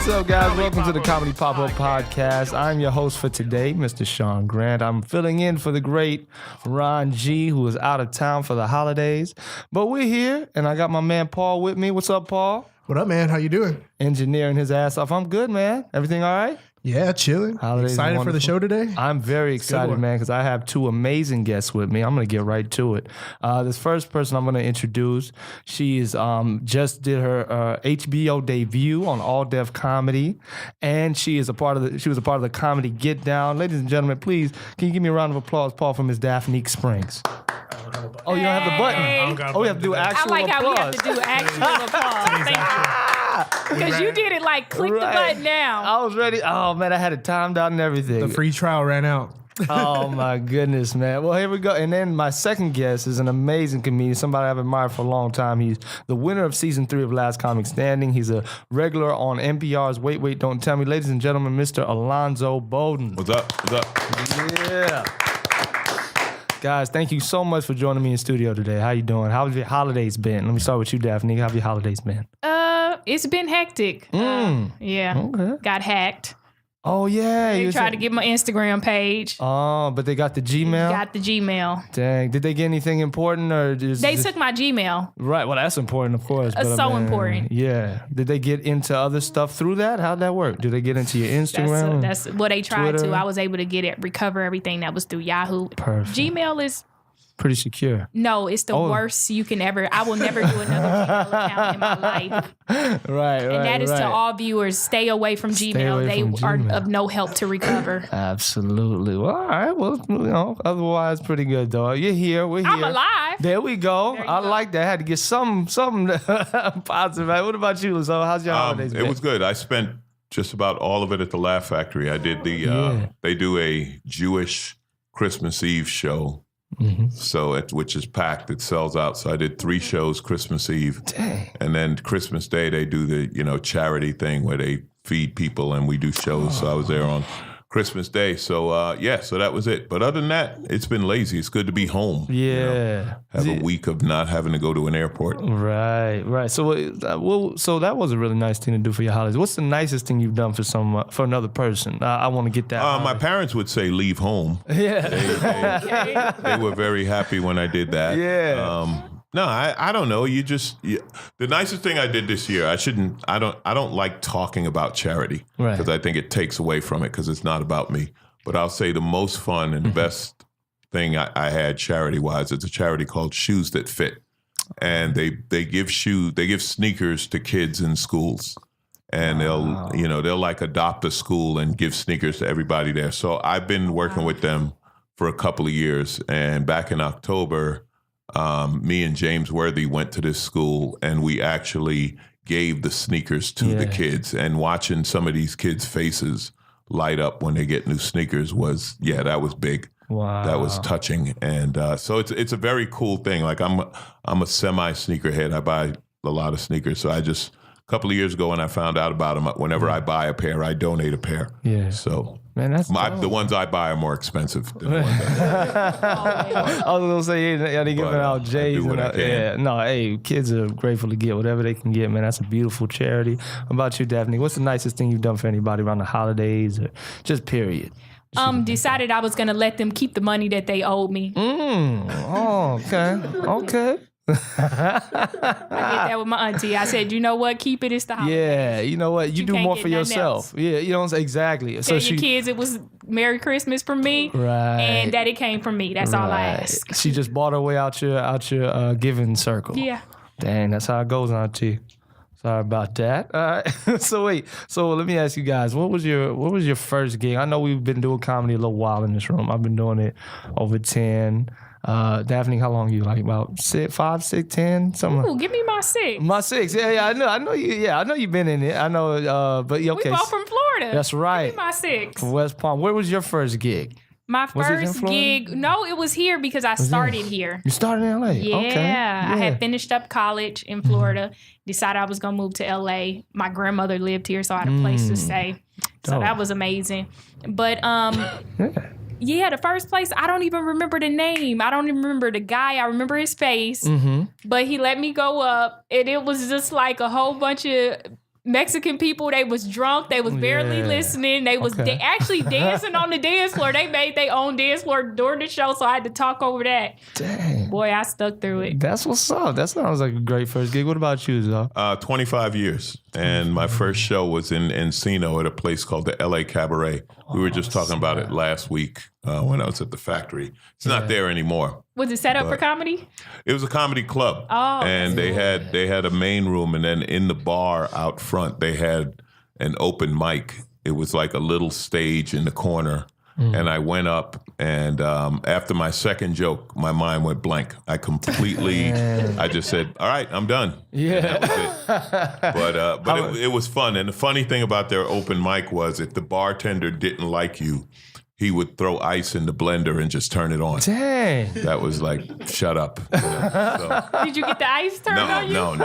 What's up, guys? Welcome to the Comedy Pop-Up Podcast. I'm your host for today, Mr. Sean Grant. I'm filling in for the great Ron G, who is out of town for the holidays. But we're here, and I got my man Paul with me. What's up, Paul? What up, man? How you doing? Engineering his ass off. I'm good, man. Everything all right? Yeah, chilling. Holidays excited for the show today? I'm very excited, man, because I have two amazing guests with me. I'm going to get right to it. This first person I'm going to introduce, she is just did her HBO debut on All Def Comedy, and she was a part of the comedy Get Down. Ladies and gentlemen, please, can you give me a round of applause, Paul, from Miss Daphnique Springs? Oh, you don't have the button. Oh, we have to do actual applause. I like how we have to do actual applause. Thank you. Because you did it like click the button down. I was ready. Oh, man, I had it timed out and everything. The free trial ran out. Oh, my goodness, man. Well, here we go. And then my second guest is an amazing comedian, somebody I've admired for a long time. He's the winner of season 3 of Last Comic Standing. He's a regular on NPR's Wait, Wait, Don't Tell Me. Ladies and gentlemen, Mr. Alonzo Bodden. What's up? What's up? Yeah. Guys, thank you so much for joining me in studio today. How you doing? How have your holidays been? Let me start with you, Daphne. How have your holidays been? It's been hectic. Yeah. Okay. Got hacked. Oh, yeah. They tried to get my Instagram page. Oh, but they got the Gmail? Got the Gmail. Dang. Did they get anything important? Or just They took my Gmail. Right. Well, that's important, of course. But, so important. Yeah. Did they get into other stuff through that? How'd that work? Did they get into your Instagram? That's what they tried Twitter? to. I was able to get it, recover everything that was through Yahoo. Perfect. Gmail is... pretty secure. No, it's the worst you can ever. I will never do another Gmail account in my life. Right. And that is to all viewers, stay away from Gmail. They are of no help to recover. Absolutely. Well, all right. Well, otherwise, pretty good, though. You're here. We're here. I'm alive. There we go. I like that. I had to get something positive. Right? What about you, so how's your holidays been? It was good. I spent just about all of it at the Laugh Factory. I did they do a Jewish Christmas Eve show. Mm-hmm. So which is packed, it sells out. So I did 3 shows Christmas Eve. Dang. And then Christmas Day they do the charity thing where they feed people and we do shows. So I was there on Christmas Day. So so that was it. But other than that, it's been lazy. It's good to be home. Yeah. Have a week of not having to go to an airport. Right. So so that was a really nice thing to do for your holidays. What's the nicest thing you've done for another person? I want to get that. My parents would say leave home. Yeah. They were very happy when I did that. Yeah. No, I don't know. The nicest thing I did this year, I don't like talking about charity because I think it takes away from it because it's not about me. But I'll say the most fun and the best thing I had charity-wise, it's a charity called Shoes That Fit. And they give sneakers to kids in schools. And they'll like adopt a school and give sneakers to everybody there. So I've been working with them for a couple of years. And back in October, me and James Worthy went to this school and we actually gave the sneakers to the kids, and watching some of these kids' faces light up when they get new sneakers that was big. Wow. That was touching. And so it's a very cool thing. Like I'm a semi sneakerhead. I buy a lot of sneakers. So a couple of years ago when I found out about them, whenever I buy a pair, I donate a pair. Yeah. So man, that's the ones I buy are more expensive than the ones I was gonna say they giving out J's. Kids are grateful to get whatever they can get. Man, that's a beautiful charity. How about you, Daphne? What's the nicest thing you've done for anybody around the holidays or just period? Decided I was gonna let them keep the money that they owed me. Oh, okay. I did that with my auntie. I said, you know what? Keep it. It's the holidays. Yeah, you know what? You do more for yourself. Else. Yeah, you know what I'm saying? Exactly. Tell your kids it was Merry Christmas from me, right? And that it came from me. That's all I ask. She just bought her way out your giving circle. Yeah. Dang, that's how it goes, auntie. Sorry about that. All right. So let me ask you guys, what was your first gig? I know we've been doing comedy a little while in this room. I've been doing it over 10. Daphne, how long you like? About 5, 6, 10, something. Ooh, give me my 6. My 6. Yeah, I know you. Yeah, I know you've been in it. I know. But yeah, okay. We both from Florida. That's right. Give me my 6. From West Palm. Where was your first gig? My first gig, no, it was here because I started here. You started in LA? Yeah. Okay. I had finished up college in Florida, decided I was going to move to LA. My grandmother lived here, so I had a place to stay. So that was amazing. But yeah, the first place, I don't even remember the name. I don't even remember the guy. I remember his face. Mm-hmm. But he let me go up, and it was just like a whole bunch of Mexican people. They was drunk. They was barely listening. They was actually dancing on the dance floor. They made their own dance floor during the show, so I had to talk over that. Dang. Boy, I stuck through it. That's what's up. That sounds like a great first gig. What about you, Zoe? 25 years. And my first show was in Encino at a place called the LA Cabaret. We were just talking about it last week when I was at the factory. It's not there anymore. Was it set up for comedy? It was a comedy club. Oh, and they had a main room, and then in the bar out front they had an open mic. It was like a little stage in the corner. And I went up, and after my second joke, my mind went blank. I completely, I just said, all right, I'm done. Yeah. And that was it. But it was fun. And the funny thing about their open mic was if the bartender didn't like you, he would throw ice in the blender and just turn it on. Dang. That was like, shut up. So. Did you get the ice turned on you? No.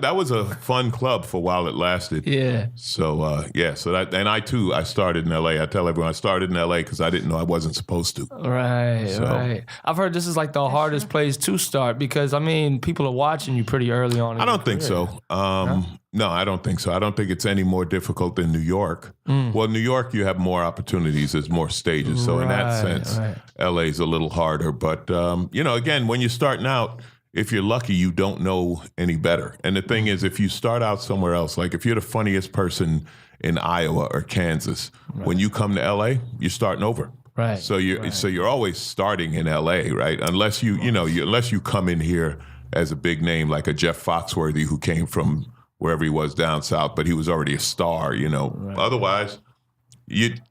That was a fun club for a while it lasted. Yeah. So, so that, and I started in LA. I tell everyone I started in LA because I didn't know I wasn't supposed to. Right. I've heard this is like the hardest place to start because, I mean, people are watching you pretty early on. I don't think so. No, I don't think so. I don't think it's any more difficult than New York. Well, New York, you have more opportunities. There's more stages. So in that sense, LA's a little harder. But, again, when you're starting out, if you're lucky, you don't know any better. And the thing is, if you start out somewhere else, like if you're the funniest person in Iowa or Kansas, when you come to LA, you're starting over. Right. So you're always starting in LA, right? Unless unless you come in here as a big name like a Jeff Foxworthy who came from wherever he was down south, but he was already a star, Right. Otherwise,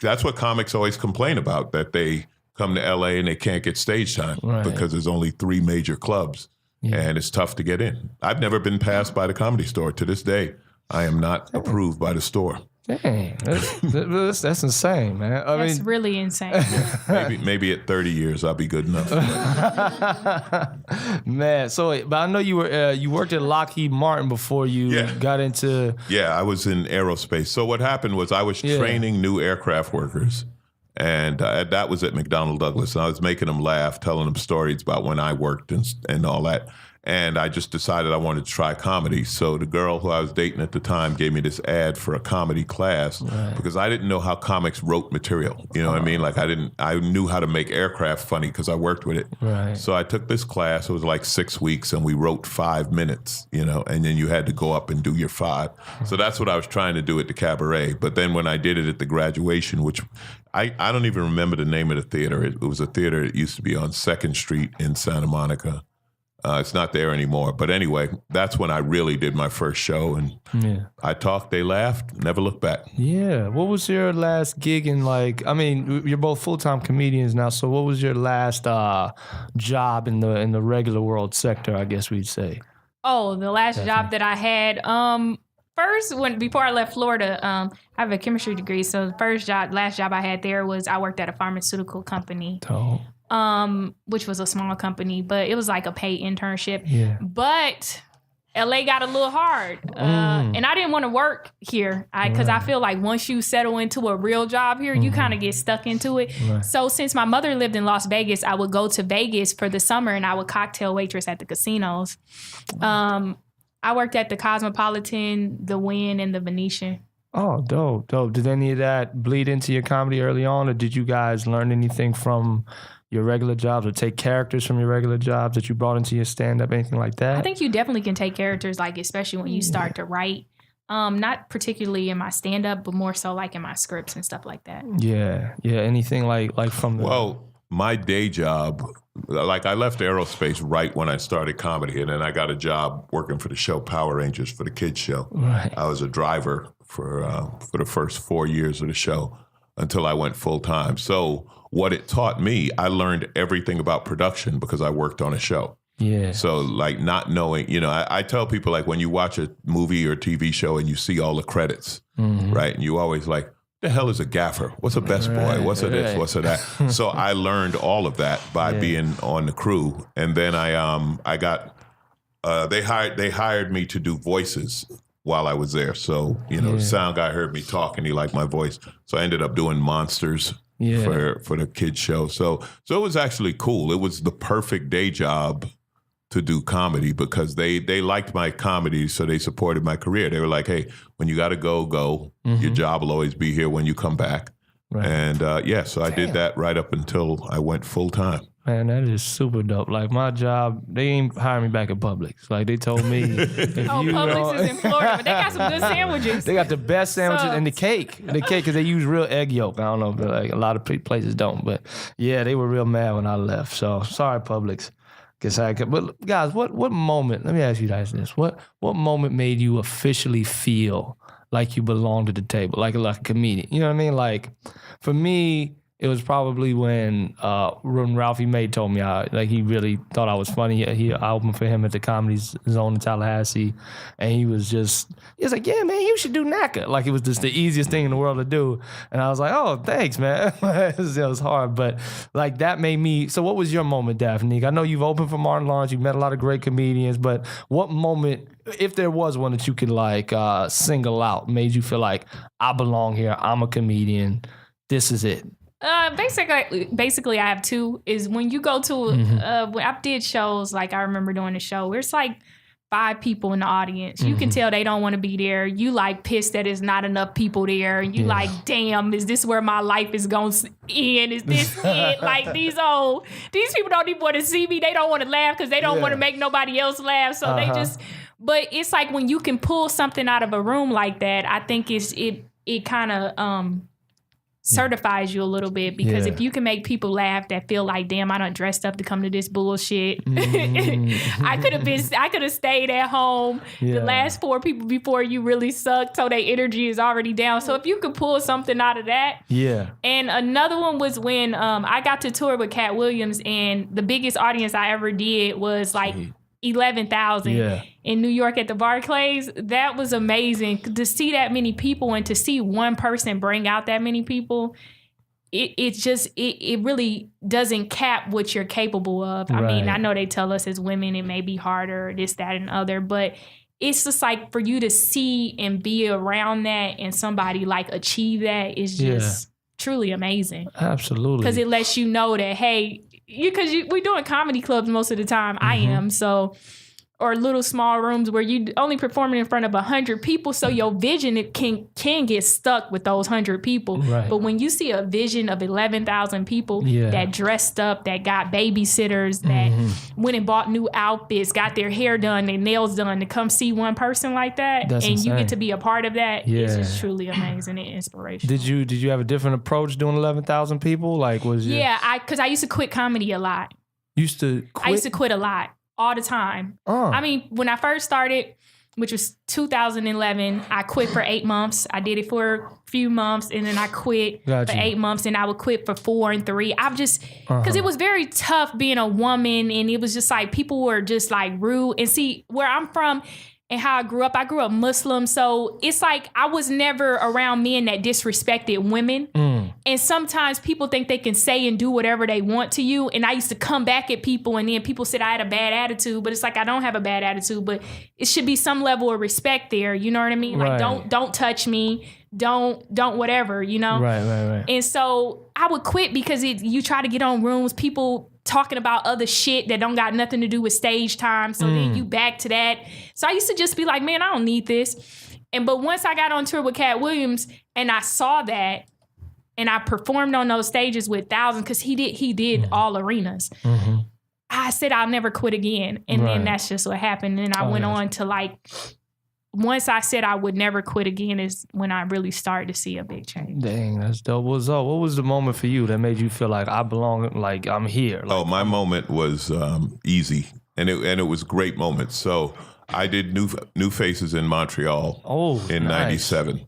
that's what comics always complain about, that they come to LA and they can't get stage time because there's only 3 major clubs and it's tough to get in. I've never been passed by the Comedy Store. To this day, I am not approved by the store. Dang, that's insane, man. That's really insane. maybe at 30 years I'll be good enough. Man, but I know you worked at Lockheed Martin before you got into. Yeah, I was in aerospace. So what happened was I was training new aircraft workers, and that was at McDonnell Douglas. And I was making them laugh, telling them stories about when I worked and all that. And I just decided I wanted to try comedy. So the girl who I was dating at the time gave me this ad for a comedy class because I didn't know how comics wrote material. You know what I mean? Like I knew how to make aircraft funny because I worked with it. Right. So I took this class. It was like 6 weeks and we wrote 5 minutes, and then you had to go up and do your 5. So that's what I was trying to do at the Cabaret. But then when I did it at the graduation, which I don't even remember the name of the theater. It was a theater that used to be on 2nd Street in Santa Monica. It's not there anymore. But anyway, that's when I really did my first show. And I talked, they laughed, never looked back. Yeah. What was your last gig in, you're both full-time comedians now. So what was your last job in the regular world sector, I guess we'd say? Oh, the last job that I had, before I left Florida, I have a chemistry degree. So the last job I had there was I worked at a pharmaceutical company. Oh. Which was a small company, but it was like a paid internship. Yeah. But LA got a little hard. And I didn't want to work here because I feel like once you settle into a real job here, you kind of get stuck into it. Right. So since my mother lived in Las Vegas, I would go to Vegas for the summer and I would cocktail waitress at the casinos. I worked at the Cosmopolitan, the Wynn, and the Venetian. Oh, dope. Did any of that bleed into your comedy early on, or did you guys learn anything from your regular jobs or take characters from your regular jobs that you brought into your stand-up, anything like that? I think you definitely can take characters, especially when you start to write. Not particularly in my stand-up, but more so in my scripts and stuff like that. Yeah. Anything like from the... Well, my day job, I left aerospace right when I started comedy, and then I got a job working for the show Power Rangers, for the kids show. Right. I was a driver for the first 4 years of the show until I went full-time. So what it taught me, I learned everything about production because I worked on a show. Yeah. So not knowing, I tell people when you watch a movie or TV show and you see all the credits, right? And you always the hell is a gaffer? What's a best boy? What's a this? What's a that? So I learned all of that by being on the crew. And then I got, they hired me to do voices while I was there. So, the sound guy heard me talk and he liked my voice. So I ended up doing Monsters. For the kids show. So it was actually cool. It was the perfect day job to do comedy because they liked my comedy, so they supported my career. They were like, hey, when you got to go. Your job will always be here when you come back. Right. And so I did that right up until I went full time. Man, that is super dope. Like my job, they ain't hire me back at Publix. Like they told me, Publix is in Florida, but they got some good sandwiches. They got the best sandwiches and the cake, because they use real egg yolk. I don't know, but like a lot of places don't. But yeah, they were real mad when I left. So sorry, Publix. But guys, what moment? Let me ask you guys this: what moment made you officially feel like you belonged at the table, like a comedian? You know what I mean? Like for me, it was probably when Ralphie May told me he really thought I was funny. I opened for him at the Comedy Zone in Tallahassee, and he was like, yeah, man, you should do NACA. Like it was just the easiest thing in the world to do. And I was like, oh, thanks, man. It was hard, but like that made me. So what was your moment, Daphnique? I know you've opened for Martin Lawrence, you've met a lot of great comedians, but what moment, if there was one that you could like single out, made you feel like I belong here, I'm a comedian, this is it? Basically, I have two. Is when you go to when I did shows, like I remember doing a show where it's like 5 people in the audience. You can tell they don't want to be there. You like pissed that there's not enough people there. You like, damn, is this where my life is going to end? Is this it? Like these people don't even want to see me. They don't want to laugh because they don't want to make nobody else laugh. So they just. But it's like when you can pull something out of a room like that, I think it kind of certifies you a little bit, because if you can make people laugh that feel like, damn, I done dressed up to come to this bullshit. I could have stayed at home the last 4 people before you really sucked, so their energy is already down. So if you could pull something out of that. Yeah. And another one was when I got to tour with Cat Williams, and the biggest audience I ever did was like 11,000 in New York at the Barclays. That was amazing to see that many people, and to see one person bring out that many people. It really doesn't cap what you're capable of. I mean, I know they tell us as women it may be harder, this, that, and other, but it's just like for you to see and be around that and somebody like achieve that is just truly amazing. Absolutely. Because it lets you know that, hey, because we're doing comedy clubs most of the time. I am. So, or little small rooms where you only performing in front of 100 people. So your vision, it can get stuck with those 100 people. Right. But when you see a vision of 11,000 people that dressed up, that got babysitters, that went and bought new outfits, got their hair done, their nails done, to come see one person like that, that's and insane. You get to be a part of that, it's just truly amazing and inspirational. Did you have a different approach doing 11,000 people? Like because I used to quit comedy a lot. I used to quit a lot. All the time. I mean, when I first started, which was 2011, I quit for 8 months. I did it for a few months, and then I quit for 8 months, and I would quit for 4 and 3. I'm just, because it was very tough being a woman, and it was just like, people were just like rude. And see, where I'm from and how I grew up Muslim, so it's like I was never around men that disrespected women. And sometimes people think they can say and do whatever they want to you, and I used to come back at people, and then people said I had a bad attitude, but it's like I don't have a bad attitude, but it should be some level of respect there, you know what I mean? Like don't touch me, don't whatever, you know? Right. And so I would quit because you try to get on rooms, people talking about other shit that don't got nothing to do with stage time. So then you back to that. So I used to just be like, man, I don't need this. But once I got on tour with Cat Williams and I saw that, and I performed on those stages with thousands, because he did all arenas. I said I'll never quit again. And then that's just what happened. And I went on to like, once I said I would never quit again is when I really started to see a big change. Dang, that's dope. What was the moment for you that made you feel like I belong, like I'm here? Like, my moment was easy, and it was a great moment. So I did New Faces in Montreal in '97,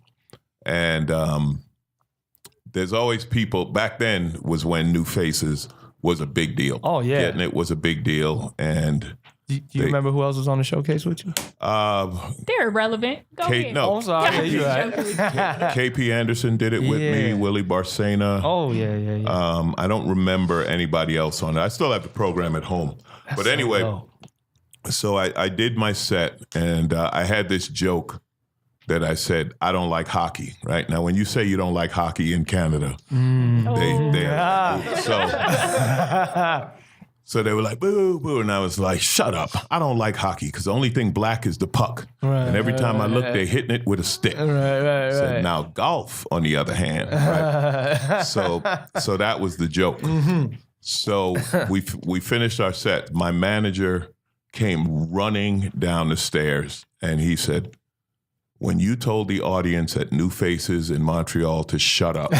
and there's always people. Back then was when New Faces was a big deal. Oh yeah, getting it was a big deal, and. Do you remember who else was on the showcase with you? They're irrelevant. Go ahead. No, I'm sorry. Yeah, you're right. KP Anderson did it with me. Willie Barcena. Oh yeah. I don't remember anybody else on it. I still have the program at home. But anyway, so I did my set, and I had this joke that I said, I don't like hockey, right? Now, when you say you don't like hockey in Canada, they so So they were like, boo, boo. And I was like, shut up. I don't like hockey because the only thing black is the puck. And every time I look, they're hitting it with a stick. So now golf, on the other hand. Right? So that was the joke. So we finished our set. My manager came running down the stairs and he said, when you told the audience at New Faces in Montreal to shut up,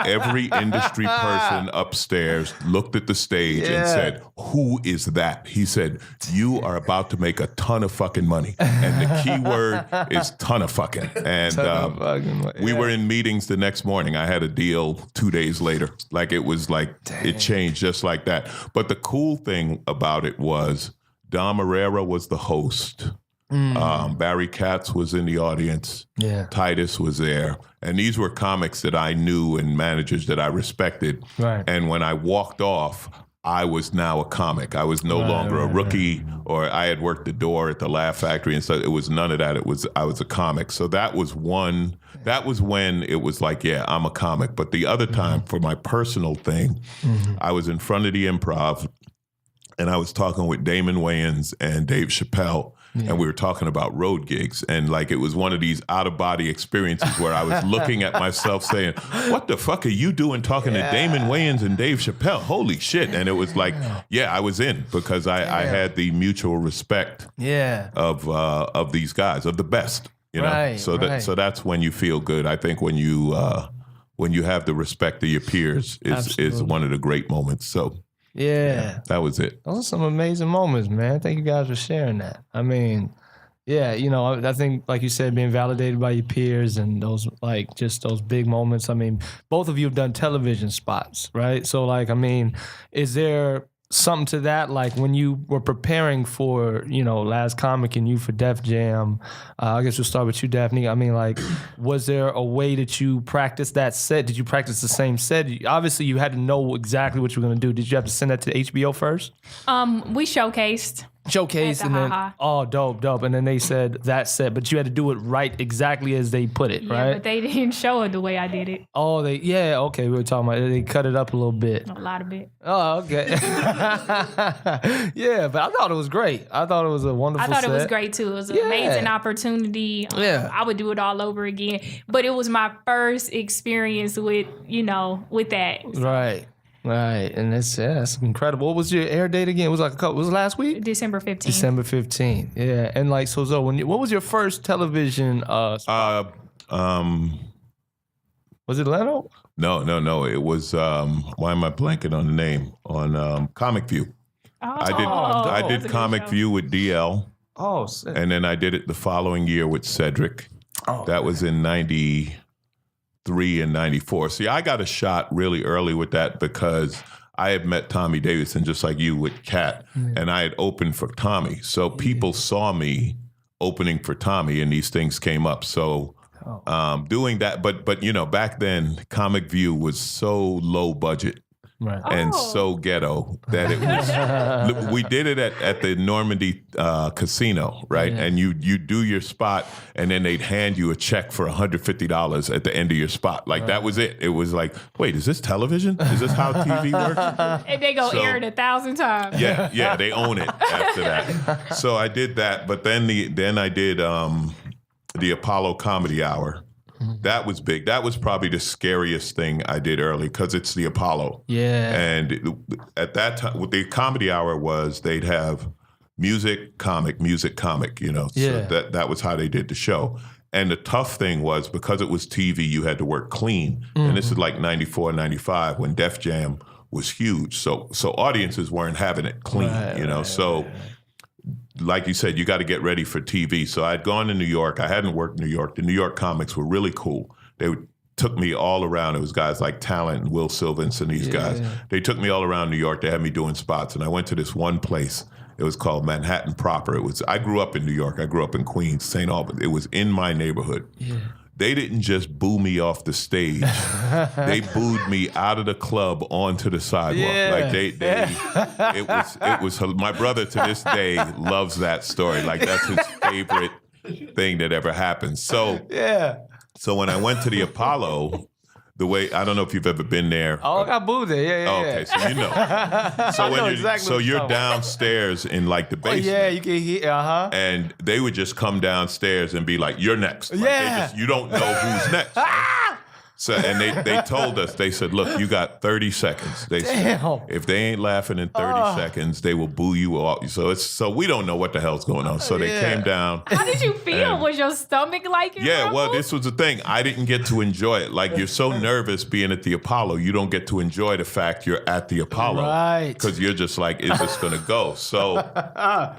every industry person upstairs looked at the stage and said, who is that? He said, you are about to make a ton of fucking money. And the key word is ton of fucking. And we were in meetings the next morning. I had a deal 2 days later. Like it was like, it changed just like that. But the cool thing about it was Dom Herrera was the host. Barry Katz was in the audience. Titus was there. And these were comics that I knew and managers that I respected. And when I walked off, I was now a comic. I was no longer a rookie or I had worked the door at the Laugh Factory and so it was none of that. I was a comic. So that was when it was like, yeah, I'm a comic. But the other time for my personal thing, I was in front of the Improv and I was talking with Damon Wayans and Dave Chappelle. And we were talking about road gigs. And like it was one of these out-of-body experiences where I was looking at myself saying, what the fuck are you doing talking to Damon Wayans and Dave Chappelle? Holy shit. And it was like, I was in because I had the mutual respect of these guys, of the best. You know? So that's when you feel good. I think when you have the respect of your peers is one of the great moments. So yeah, that was it. Those are some amazing moments, man. Thank you guys for sharing that. I mean, I think, like you said, being validated by your peers and those, like, just those big moments. I mean, both of you have done television spots, right? So, like, I mean, is there something to that? Like, when you were preparing for, Last Comic and you for Def Jam, I guess we'll start with you, Daphne. I mean, like, was there a way that you practiced that set? Did you practice the same set? Obviously, you had to know exactly what you were going to do. Did you have to send that to HBO first? We showcased And then dope. And then they said that set, but you had to do it right exactly as they put it, right? But they didn't show it the way I did it. Oh, okay. We were talking about they cut it up a little bit. A lot of it. Oh, okay. But I thought it was great. I thought it was a wonderful set. It was great too. It was an amazing opportunity. I would do it all over again. But it was my first experience with that. Right, and that's incredible. What was your air date again? It was was it last week? December 15th. December 15th. Yeah, and like so what was your first television? Was it Leno? No. It was why am I blanking on the name? On Comic View. I did Comic View with DL. Oh, sick. And then I did it the following year with Cedric. That was in 93 and 94. See, I got a shot really early with that because I had met Tommy Davidson just like you with Cat, and I had opened for Tommy. So people saw me opening for Tommy, and these things came up. So doing that, but back then, Comic View was so low budget. Right. And so ghetto that it was. We did it at the Normandy casino, right? Yeah. And you do your spot, and then they'd hand you a check for $150 at the end of your spot. Like that was it. It was like, wait, is this television? Is this how TV works? And they go air it 1,000 times. Yeah, they own it after that. So I did that, but then I did the Apollo Comedy Hour. That was big. That was probably the scariest thing I did early because it's the Apollo. Yeah. And at that time, what the Comedy Hour was, they'd have music, comic. So that was how they did the show. And the tough thing was because it was TV, you had to work clean. And this is like 94, 95 when Def Jam was huge. So audiences weren't having it clean, like you said, you got to get ready for TV. So I'd gone to New York. I hadn't worked in New York. The New York comics were really cool. They took me all around. It was guys like Talent and Will Sylvans and these guys. They took me all around New York. They had me doing spots. And I went to this one place. It was called Manhattan Proper. I grew up in New York. I grew up in Queens, St. Albans. It was in my neighborhood. Yeah. They didn't just boo me off the stage. They booed me out of the club onto the sidewalk. Yeah. Like it was my brother to this day loves that story. Like that's his favorite thing that ever happened. So when I went to the Apollo, the way, I don't know if you've ever been there. Oh, I got booed there. Yeah. Okay, so you know. So know exactly what you're you're talking about. downstairs in like the Oh, basement. yeah, you can hear. And they would just come downstairs and be like, "You're next." Like, Yeah. you don't know who's next. Right? So, and they told us, they said, "Look, you got 30 seconds." They said, Damn. if they ain't laughing in 30 seconds, they will boo you off. So we don't know what the hell's going on. So they came down. How did you feel? Was your stomach like it? Yeah, well, this was the thing. I didn't get to enjoy it. Like, you're so nervous being at the Apollo, you don't get to enjoy the fact you're at the Apollo. Right. Because you're just like, is this going to go? So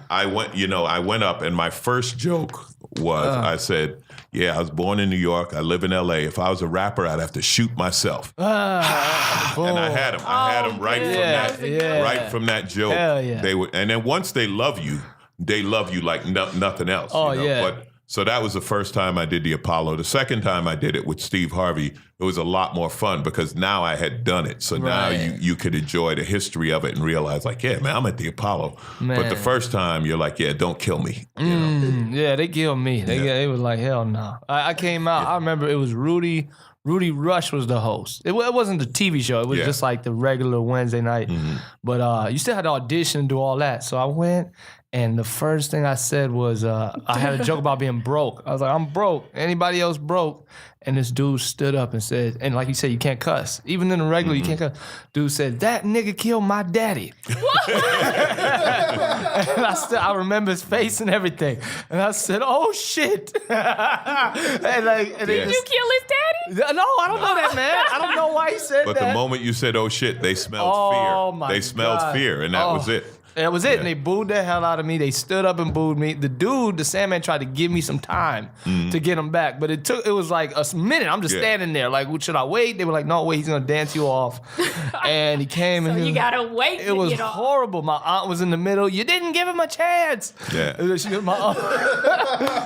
I went up, and my first joke was, I said, yeah, I was born in New York. I live in L.A. If I was a rapper, I'd have to shoot myself. And I had him. I had him right from that joke. Hell yeah. And then once they love you like nothing else. Oh, you know? yeah. So that was the first time I did the Apollo. The second time I did it with Steve Harvey, it was a lot more fun because now I had done it. So now you could enjoy the history of it and realize, like, yeah, man, I'm at the Apollo. Man. But the first time, you're like, yeah, don't kill me. You know? Yeah, they killed me. They was like, hell no. I came out. I remember it was Rudy Rush was the host. It wasn't the TV show. It was just like the regular Wednesday night. Mm-hmm. But you still had to audition and do all that. So I went, and the first thing I said was, I had a joke about being broke. I was like, I'm broke. Anybody else broke? And this dude stood up and said, and like you said, you can't cuss. Even in the regular, you can't cuss. Dude said, that nigga killed my daddy. And I remember his face and everything. And I said, oh, shit. Did you kill his daddy? No, I don't know that, man. I don't know why he said But that. the moment you said, oh, shit, they smelled fear. They smelled fear, and that was it. That was it. And they booed the hell out of me. They stood up and booed me. The Sandman, tried to give me some time to get him back. But it was like a minute. I'm just standing there. Like, should I wait? They were like, no, wait, he's going to dance you off. And he came So and you got to wait. It was horrible. My aunt was in the middle. You didn't give him a chance. Yeah.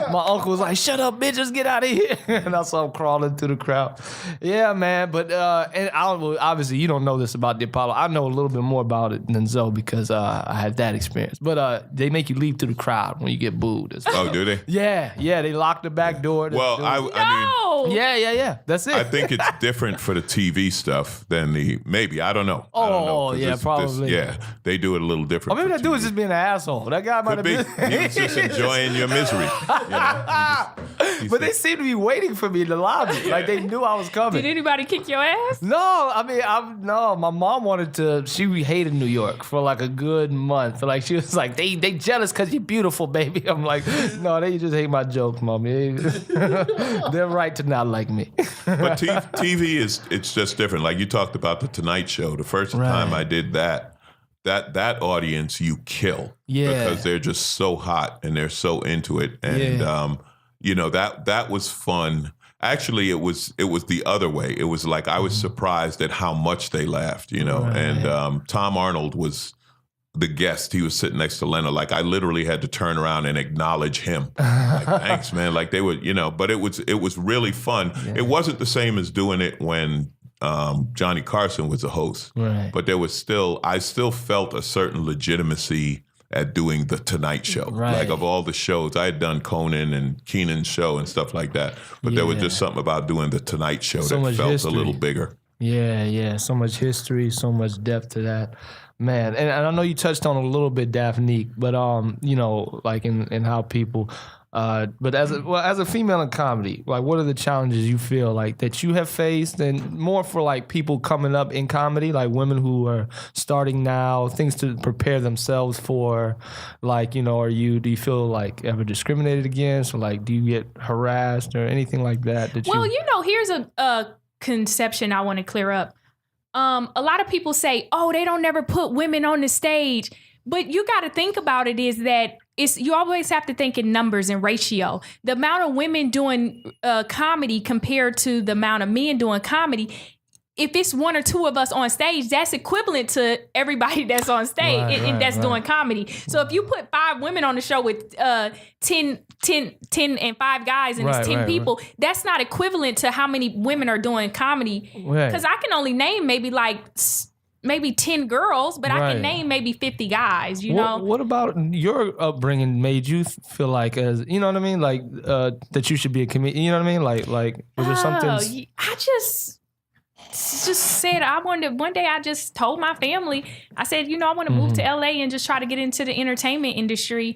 My uncle was like, shut up, bitch, just get out of here. And I saw him crawling through the crowd. Yeah, man. But obviously, you don't know this about the Apollo. I know a little bit more about it than Zoe because I had that experience. But they make you leave through the crowd when you get booed. Oh, do they? Yeah. They lock the back door. Well, I mean... Yeah. That's it. I think it's different for the TV stuff than maybe. I don't know. I don't know, yeah, probably. They do it a little different. Or maybe that dude was TV. just being an asshole. That guy might have been. He was just enjoying your misery. But they seemed to be waiting for me in the lobby. Like they knew I was coming. Did anybody kick your ass? No, I mean, no. My mom wanted to. She hated New York for like a good month. Like she was like, they jealous because you're beautiful, baby. I'm like, no, they just hate my jokes, mommy. They're right to not like me. But TV it's just different. Like you talked about the Tonight Show. The first time I did that audience you kill. Yeah. Because they're just so hot and they're so into it. And that was fun. Actually, it was the other way. It was like I was surprised at how much they laughed, Right. And Tom Arnold was the guest. He was sitting next to Leonard. Like I literally had to turn around and acknowledge him. Like, thanks, man. Like they would, but it was really fun. Yeah. It wasn't the same as doing it when Johnny Carson was a host. Right. But I still felt a certain legitimacy at doing the Tonight Show. Right. Like of all the shows, I had done Conan and Keenan's show and stuff like that. But there was just something about doing the Tonight Show that felt a little bigger. Yeah. So much history, so much depth to that. Man, and I know you touched on a little bit, Daphnique, but like in how people, but as a female in comedy, like what are the challenges you feel like that you have faced, and more for like people coming up in comedy, like women who are starting now, things to prepare themselves for, like do you feel like ever discriminated against, or like do you get harassed or anything like that? Here's a conception I want to clear up. A lot of people say, oh, they don't never put women on the stage. But you got to think about it is that you always have to think in numbers and ratio. The amount of women doing comedy compared to the amount of men doing comedy, if it's one or two of us on stage, that's equivalent to everybody that's on stage and that's doing comedy. So if you put 5 women on the show with 10 and 5 guys and it's 10 people, that's not equivalent to how many women are doing comedy. Because I can only name maybe 10 girls, but I can name maybe 50 guys, What about your upbringing made you feel like, as you know what I mean? Like that you should be a comedian, you know what I mean? Like was there something? just said I wanted. One day I just told my family, I said, I want to move to LA and just try to get into the entertainment industry.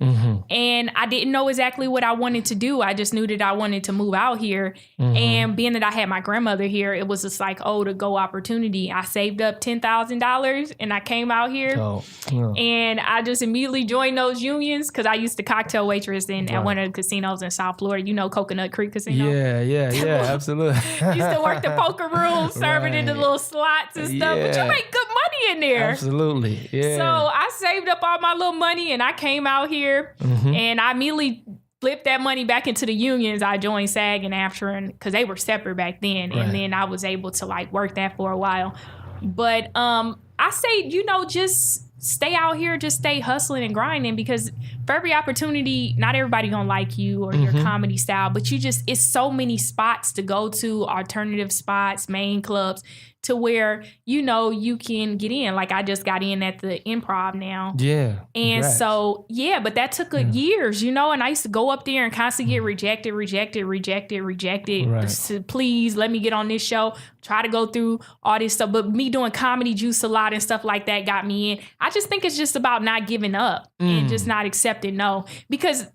And I didn't know exactly what I wanted to do. I just knew that I wanted to move out here. And being that I had my grandmother here, it was just like, to go opportunity. I saved up $10,000 and I came out here and I just immediately joined those unions because I used to cocktail waitress at one of the casinos in South Florida, Coconut Creek Casino. Yeah, absolutely. Used to work the poker room, serving in the little slots and stuff. But you make good money in there. Absolutely. Yeah. So I saved up all my little money and I came out here and I immediately flipped that money back into the unions. I joined SAG and AFTRA because they were separate back then. And then I was able to work that for a while. But I say, just stay out here, just stay hustling and grinding, because for every opportunity, not everybody gonna like you or your comedy style, but it's so many spots to go to, alternative spots, main clubs, to where, you can get in. Like I just got in at the Improv now. Yeah. And congrats. So, but that took years, and I used to go up there and constantly get rejected. Right. So please let me get on this show, try to go through all this stuff. But me doing Comedy Juice a lot and stuff like that got me in. I just think it's just about not giving up and just not accepting no, because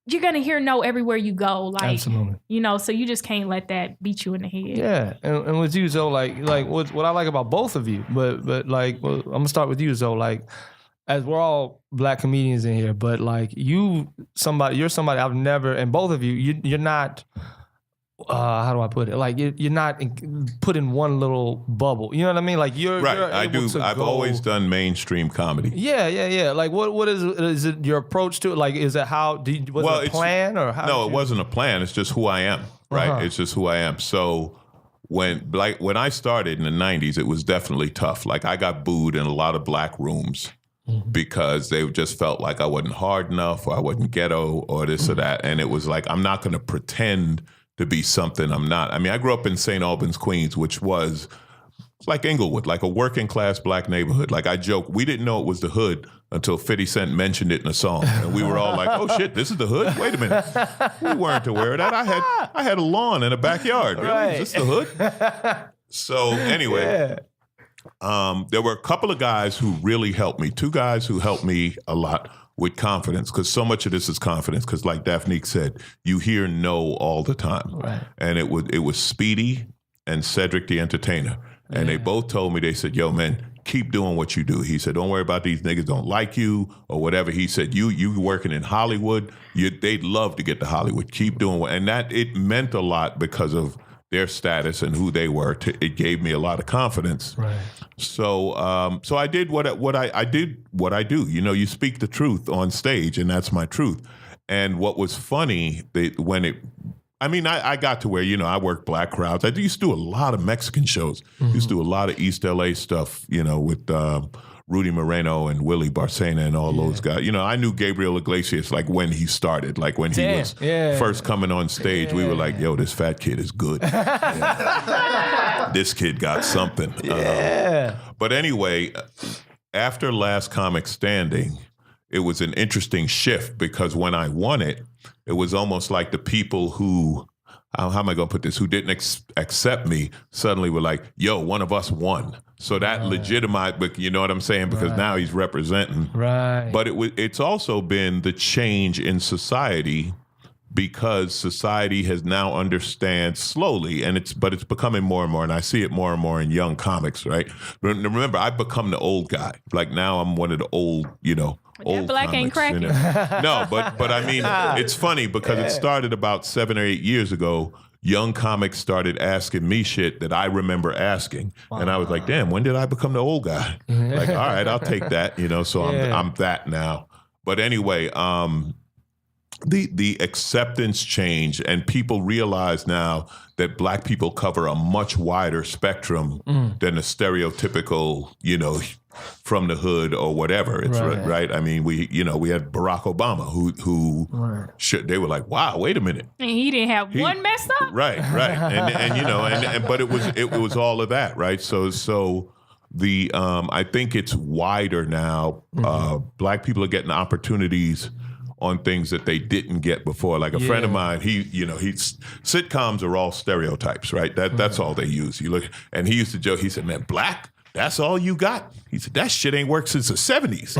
you're going to hear no everywhere you go. Absolutely. So you just can't let that beat you in the head. Yeah. And with you, Zoe, what I like about both of you, but I'm going to start with you, Zoe, as we're all Black comedians in here, but you're somebody I've never, and both of you're not, how do I put it? You're not put in one little bubble. You know what I mean? You're right. You're I've always done mainstream comedy. Yeah. What is it? Your approach to it? Is it how? Was it a plan or how? No, it wasn't a plan. It's just who I am. Right. It's just who I am. So when I started in the '90s, it was definitely tough. I got booed in a lot of Black rooms. Because they just felt like I wasn't hard enough, or I wasn't ghetto, or this or that, and it was I'm not going to pretend to be something I'm not. I mean, I grew up in St. Albans, Queens, which was like Inglewood, like a working class Black neighborhood. I joke, we didn't know it was the hood until 50 Cent mentioned it in a song. And we were all like, oh shit, this is the hood? Wait a minute. We weren't aware of that. I had a lawn and a backyard. Really? Right. Is this the hood? So anyway, there were a couple of guys who really helped me. Two guys who helped me a lot with confidence, because so much of this is confidence. Because like Daphnique said, you hear no all the time. Right. And it was Speedy and Cedric the Entertainer. And they both told me, they said, yo, man, keep doing what you do. He said, don't worry about these niggas don't like you or whatever. He said, you working in Hollywood, they'd love to get to Hollywood. Keep doing what. And that, it meant a lot because of their status and who they were. It gave me a lot of confidence. Right. So, so I did what I do. You speak the truth on stage, and that's my truth. And what was funny, I got to where, I work Black crowds. I used to do a lot of Mexican shows. Used to do a lot of East LA stuff, with Rudy Moreno and Willie Barcena and all those guys. I knew Gabriel Iglesias when he started, when he was first coming on stage. We were like, yo, this fat kid is good. This kid got something. But anyway, after Last Comic Standing, it was an interesting shift, because when I won it, it was almost like the people who, how am I going to put this, who didn't accept me suddenly were like, yo, one of us won. So that legitimized, but you know what I'm saying? Because now he's representing. Right. But it's also been the change in society, because society has now understand slowly, but it's becoming more and more, and I see it more and more in young comics, right? Remember, I've become the old guy. Now I'm one of the old, old Black comics, ain't cracking. No, but I mean, it's funny because it started about 7 or 8 years ago. Young comics started asking me shit that I remember asking. And I was like, damn, when did I become the old guy? All right, I'll take that, so I'm that now. But anyway, the acceptance changed, and people realize now that Black people cover a much wider spectrum than the stereotypical, from the hood or whatever. It's right. I mean, we had Barack Obama who they were like, wow, wait a minute. And he didn't have one messed up. Right. And but it was all of that, right? So the I think it's wider now. Black people are getting opportunities on things that they didn't get before. Like a friend of mine, sitcoms are all stereotypes, right? That's all they use. You look, and he used to joke. He said, "Man, black. That's all you got?" He said, "That shit ain't worked since the 70s.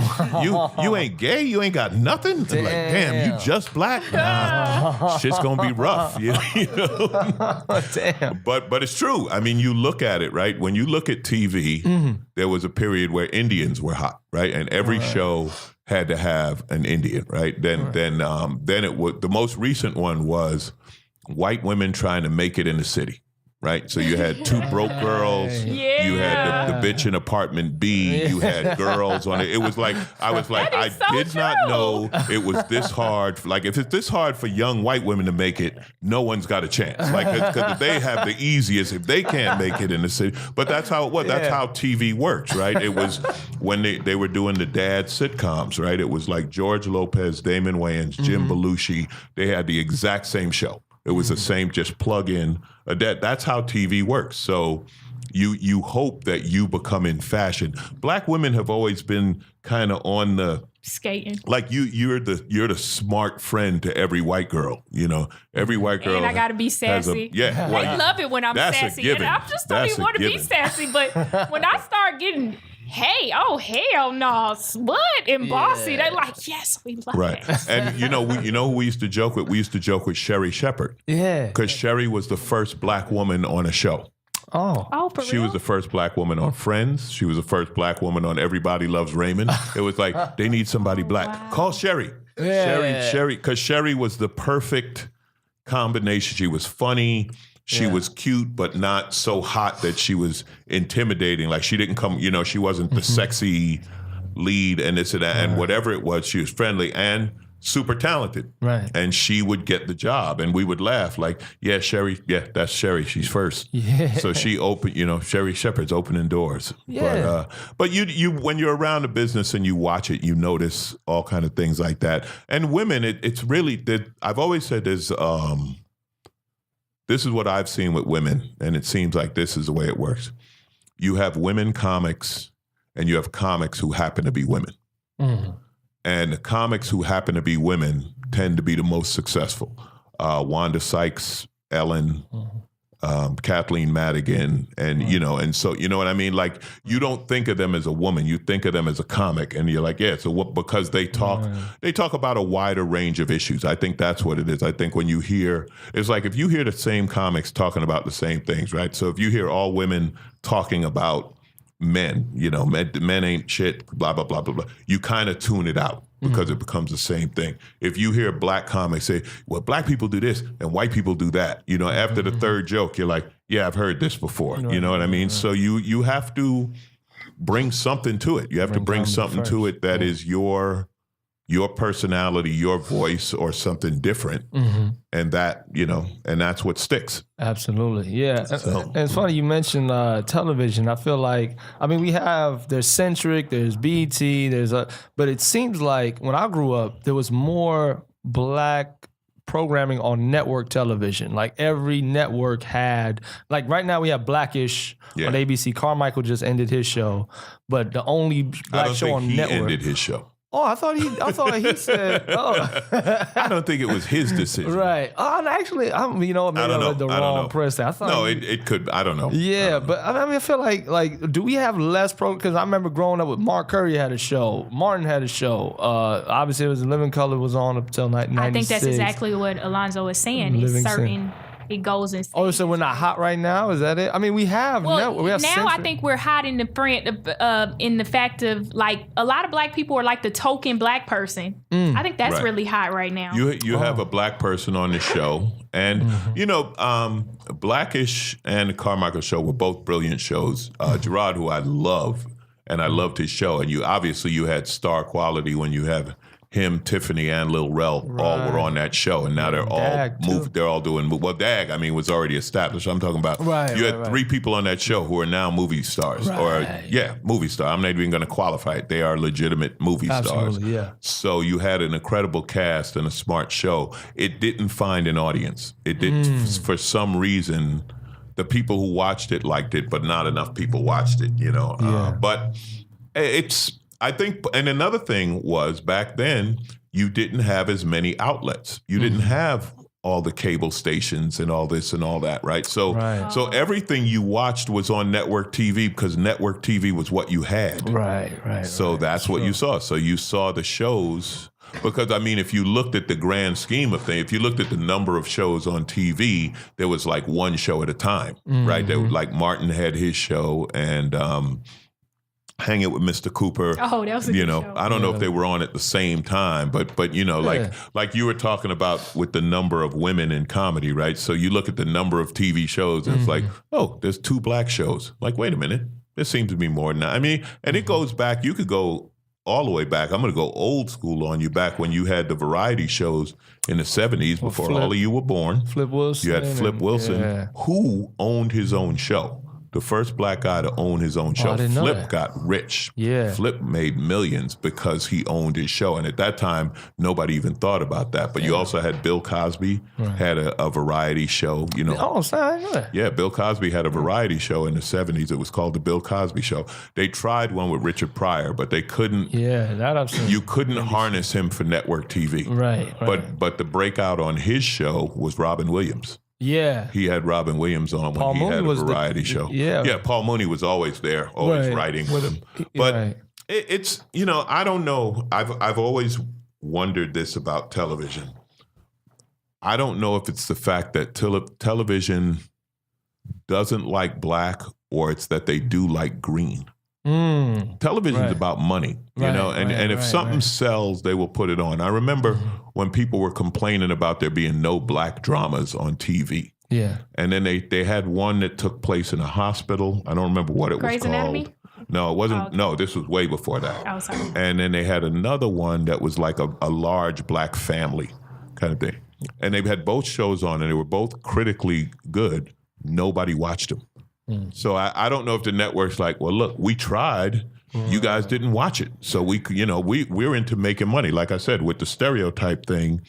You ain't gay. You ain't got nothing." I'm like, damn, you just black? Nah, shit's gonna be rough. You know? Damn. But it's true. I mean, you look at it, right? When you look at TV, there was a period where Indians were hot, right? And every show had to have an Indian, right? Then it was, the most recent one was white women trying to make it in the city. Right, so you had two broke girls. You had the bitch in apartment B. You had girls on it. It was like I did not know it was this hard. Like if it's this hard for young white women to make it, no one's got a chance. Like because they have the easiest if they can't make it in the city. But that's how it was. That's how TV works, right? It was when they were doing the dad sitcoms, right? It was like George Lopez, Damon Wayans, Jim Belushi. They had the exact same show. It was the same, just plug in. That's how TV works. So you hope that you become in fashion. Black women have always been kind of on the skating. Like you're the smart friend to every white girl. You know, every white girl. And I gotta be sassy. I love it when I'm sassy. And I just don't even want to be sassy. But when I start getting, hey, oh hell no, what and bossy, they're like, yes, we love it. And you know who we used to joke with? We used to joke with Sherry Shepherd. Yeah. Because Sherry was the first black woman on a show. Oh, for real? She was the first black woman on Friends. She was the first black woman on Everybody Loves Raymond. It was like, they need somebody black. Wow. Call Sherry. Sherry, because Sherry was the perfect combination. She was funny. She was cute, but not so hot that she was intimidating. Like she didn't come, she wasn't the sexy lead and this and that. And whatever it was, she was friendly and super talented. Right. And she would get the job. And we would laugh like, yeah, Sherry, that's Sherry. She's first. Yeah. So she opened, Sherry Shepherd's opening doors. Yeah. But you when you're around the business and you watch it, you notice all kind of things like that. And women, it's really, I've always said there's, this is what I've seen with women, and it seems like this is the way it works. You have women comics, and you have comics who happen to be women. Mm-hmm. And the comics who happen to be women tend to be the most successful. Wanda Sykes, Ellen, Kathleen Madigan, and and so you know what I mean. Like you don't think of them as a woman, you think of them as a comic, and you're like, yeah. So what? Because they talk about a wider range of issues. I think that's what it is. I think when you hear, it's like if you hear the same comics talking about the same things, right? So if you hear all women talking about men, men ain't shit, blah blah blah blah blah. You kind of tune it out. Because it becomes the same thing. If you hear black comics say, well, black people do this and white people do that, after the third joke, you're like, yeah, I've heard this before. You know what I mean? So you have to bring something to it. You have to bring something to it that is your personality, your voice, or something different. Mm-hmm. And that, and that's what sticks. Absolutely. Yeah. So. And it's funny you mentioned television. I feel like, there's Centric, there's BET, but it seems like when I grew up, there was more black programming on network television. Like every network had, like right now we have Blackish on ABC. Carmichael just ended his show, but the only black show on network. He ended his show. Oh, I thought he said. Oh, I don't think it was his decision. Right. Oh, actually, maybe I read the wrong press. I thought it could. I don't know. Yeah, but I feel like, do we have less Because I remember growing up with Mark Curry had a show, Martin had a show. Obviously, it was Living Color was on up until 96. I think that's exactly what Alonzo is saying. It's certain. It goes in. Oh, so we're not hot right now? Is that it? We have. We have now Centric. I think we're hot in the print in the fact of like a lot of black people are like the token black person. I think that's really hot right now. You have a black person on the show, and Blackish and the Carmichael Show were both brilliant shows. Gerard, who I love, and I loved his show, and you had star quality when you have him, Tiffany, and Lil Rel all were on that show, and now they're all moved. They're all doing Dag. Was already established. I'm talking about you had three people on that show who are now movie stars, movie star. I'm not even going to qualify it. They are legitimate movie stars. Yeah. So you had an incredible cast and a smart show. It didn't find an audience. It didn't for some reason. The people who watched it liked it, but not enough people watched it. But it's. I think, and another thing was back then, you didn't have as many outlets. You didn't have all the cable stations and all this and all that, right? So so everything you watched was on network TV because network TV was what you had. Right. So that's what you saw. So you saw the shows because, I mean, if you looked at the grand scheme of things, if you looked at the number of shows on TV, there was like one show at a time, right? There, like Martin had his show and Hanging with Mr. Cooper. Oh, that was a good show. I don't know if they were on at the same time, but you know, like you were talking about with the number of women in comedy, right? So you look at the number of TV shows, and it's like, oh, there's 2 black shows. Like, wait a minute, there seems to be more than that. I mean, and it goes back. You could go all the way back. I'm going to go old school on you. Back when you had the variety shows in the 70s, before all of you were born. Flip Wilson. You had Flip Wilson, who owned his own show. The first black guy to own his own show. Flip got rich. Yeah. Flip made millions because he owned his show. And at that time, nobody even thought about that. But you also had Bill Cosby had a variety show, you know. Oh, sorry. Yeah, Bill Cosby had a variety show in the 70s. It was called The Bill Cosby Show. They tried one with Richard Pryor, but they couldn't. Yeah, that I've seen. You couldn't harness him for network TV. Right. But the breakout on his show was Robin Williams. Yeah. He had Robin Williams on when he had a variety show. Yeah, Paul Mooney was always there, always writing with him. But it's, you know, I don't know. I've always wondered this about television. I don't know if it's the fact that television doesn't like black or it's that they do like green. Television's about money, you know, and if something sells, they will put it on. I remember when people were complaining about there being no black dramas on TV. Yeah. And then they had one that took place in a hospital. I don't remember what it was called. Anatomy? No, it wasn't. No, this was way before that. Oh, sorry. And then they had another one that was like a large black family kind of thing. And they had both shows on and they were both critically good. Nobody watched them. So I don't know if the network's like, well, look, we tried. You guys didn't watch it. So we're into making money. Like I said, with the stereotype thing,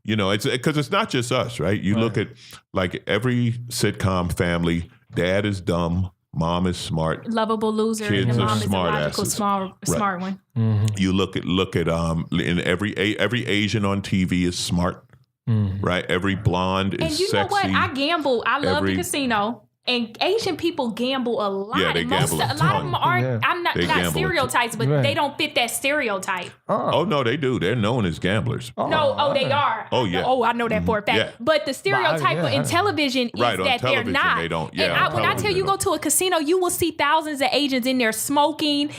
you know, it's because it's not just us, right? You look at like every sitcom family, dad is dumb, mom is smart. Lovable loser, kids and the are mom is a smart logical, asses. smart one. You look at in every Asian on TV is smart, right? Every blonde is And you sexy. know what? I gamble. I love the casino. And Asian people gamble a lot. Yeah, they gamble a lot of ton. them aren't. Yeah. I'm not stereotypes, but they don't fit that stereotype. Oh no, they do. They're known as gamblers. No, they are. Oh, yeah. Oh, I know that for a fact. Yeah. But the stereotype in television is Right, on that they're television, not. they don't. And Yeah, on when I tell television, you they go don't. to a casino, you will see thousands of Asians in there smoking.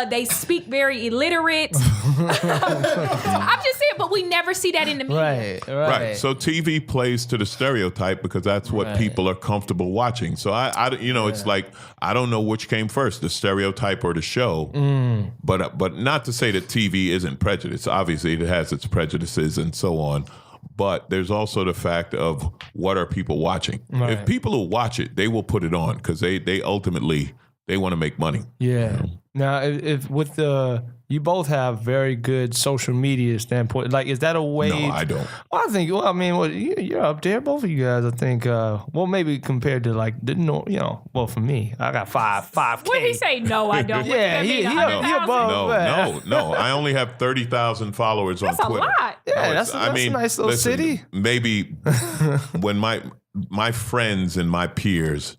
They speak very illiterate. I'm just saying, but we never see that in the media. Right. So TV plays to the stereotype because that's what people are comfortable watching. So I it's like I don't know which came first, the stereotype or the show. But not to say that TV isn't prejudiced. Obviously, it has its prejudices and so on. But there's also the fact of what are people watching. If people will watch it, they will put it on because they ultimately they want to make money. Yeah. You know? Now, if with the you both have very good social media standpoint. Like, is that a way? No, I don't. Well, I think. Well, I mean, you're up there, both of you guys. I think. Well, maybe compared to like well, for me, I got 5K. What did he say? No, I don't. Yeah, he above. No. I only have 30,000 followers on Twitter. That's a lot. Yeah, that's a nice little city. Maybe when my friends and my peers,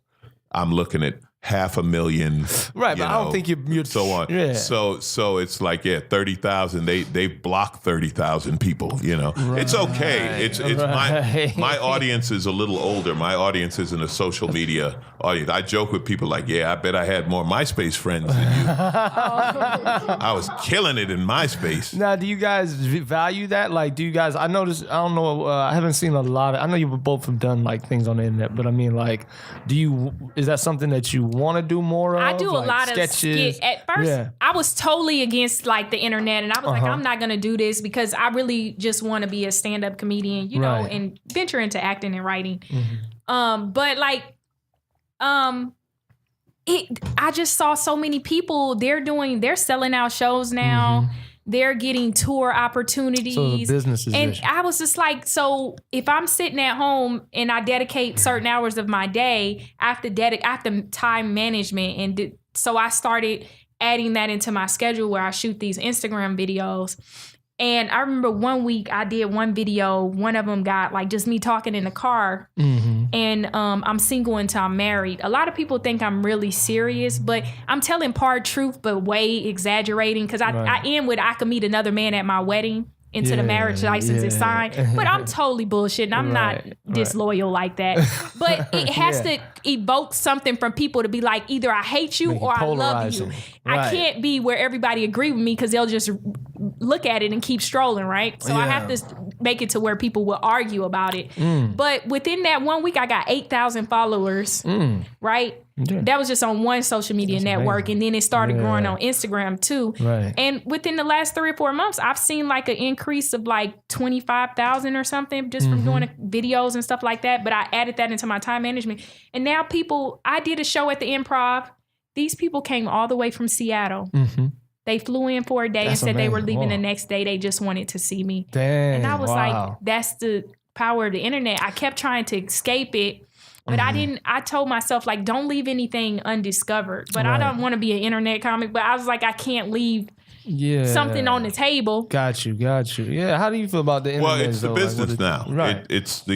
I'm looking at 500,000, right? But I don't think you're so on. Yeah. So it's like 30,000. They block 30,000 people. You know, it's okay. It's my audience is a little older. My audience isn't a social media audience. I joke with people like, I bet I had more MySpace friends than you. I was killing it in MySpace. Now, do you guys value that? Like, do you guys? I noticed. I don't know. I haven't seen a lot of. I know you both have done like things on the internet, but I mean, like, is that something that you want to do more of? I do like a lot sketches? of skits. At first, I was totally against like the internet, and I was like, I'm not going to do this because I really just want to be a stand-up comedian, you know, and venture into acting and writing. But like, I just saw so many people. They're selling out shows now. They're getting tour opportunities. So the business is and I was just like, so if I'm sitting at home and I dedicate certain hours of my day, I have to time management. And so I started adding that into my schedule where I shoot these Instagram videos. And I remember one week I did one video. One of them got like just me talking in the car. And I'm single until I'm married. A lot of people think I'm really serious, but I'm telling part truth, but way exaggerating. Because I am I could meet another man at my wedding into the marriage license is signed. But I'm totally bullshitting. I'm not disloyal like that. But it has to evoke something from people to be like, either I hate you or I love you. I can't be where everybody agree with me because they'll just look at it and keep strolling, right? So I have to make it to where people will argue about it. But within that 1 week, I got 8,000 followers, right? Yeah. That was just on one social media network. Amazing. And then it started growing on Instagram too. Right. And within the last 3 or 4 months, I've seen like an increase of like 25,000 or something just from doing videos and stuff like that. But I added that into my time management. And now I did a show at the Improv. These people came all the way from Seattle. They flew in for a day and said they were leaving the next day. They just wanted to see me. Dang, and I was like, that's the power of the internet. I kept trying to escape it. But I told myself, like, don't leave anything undiscovered. But I don't want to be an internet comic. But I was like, I can't leave something on the table. Got you. Yeah, how do you feel about the internet? Well, it's the business now. Right. It's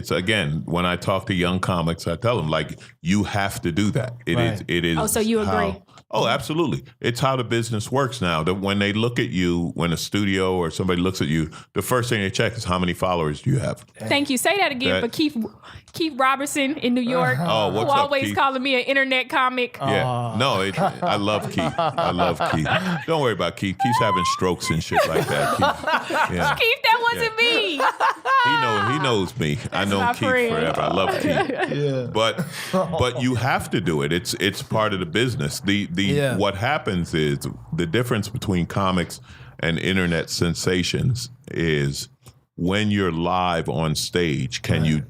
again, when I talk to young comics, I tell them, like, you have to do that. It is. Oh, so you agree? Oh, absolutely. It's how the business works now. That when they look at you, when a studio or somebody looks at you, the first thing they check is how many followers do you have. Thank you. Say that again for Keith Robertson in New York, who always calling me an internet comic. Yeah. No, I love Keith. Don't worry about Keith. Keith's having strokes and shit like that. Keith, that wasn't me. He knows me. I know Keith forever. I love Keith. But you have to do it. It's part of the business. What happens is the difference between comics and internet sensations is when you're live on stage, can you